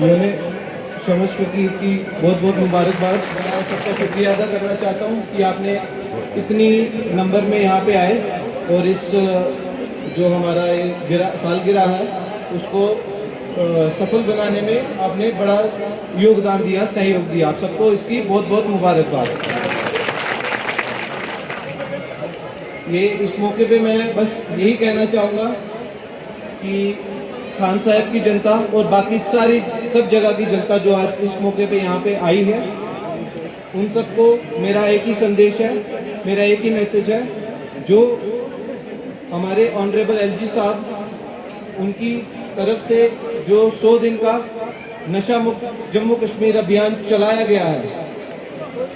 मैंने शमस फकीर की बहुत बहुत मुबारकबाद। मैं सबका शुक्रिया अदा करना चाहता हूँ कि आपने इतनी नंबर में यहाँ पे आए और इस जो हमारा ये सालगिरह है उसको सफल बनाने में आपने बड़ा योगदान दिया, सहयोग दिया। आप सबको इसकी बहुत बहुत मुबारकबाद। ये इस मौके पे मैं बस यही कहना चाहूँगा कि खान साहब की जनता और बाकी सारी सब जगह की जनता जो आज इस मौके पे यहाँ पे आई है, उन सबको मेरा एक ही संदेश है, मेरा एक ही मैसेज है। जो हमारे ऑनरेबल एलजी साहब उनकी तरफ से जो 100 दिन का नशा मुक्त जम्मू कश्मीर अभियान चलाया गया है,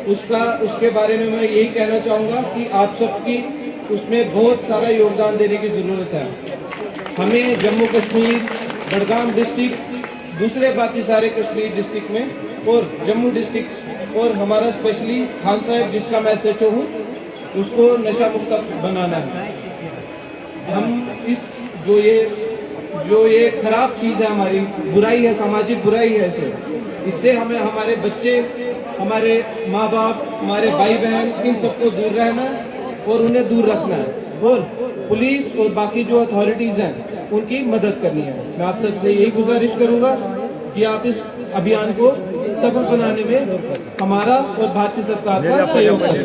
उसके बारे में मैं यही कहना चाहूँगा कि आप सबकी उसमें बहुत सारा योगदान देने की ज़रूरत है। हमें जम्मू कश्मीर, बडगाम डिस्ट्रिक्ट, दूसरे बाकी सारे कश्मीर डिस्ट्रिक्ट में और जम्मू डिस्ट्रिक्ट और हमारा स्पेशली खान साहब जिसका मैं SHO हूँ, उसको नशा मुक्त बनाना है। हम इस जो ये खराब चीज़ है, हमारी बुराई है, सामाजिक बुराई है, इससे हमें हमारे बच्चे, हमारे माँ बाप, हमारे भाई बहन, इन सबको दूर रहना है और उन्हें दूर रखना है और पुलिस और बाकी जो अथॉरिटीज़ हैं उनकी मदद करनी है। मैं आप सबसे यही गुजारिश करूंगा कि आप इस अभियान को सफल बनाने में हमारा और भारतीय सरकार का सहयोग करें।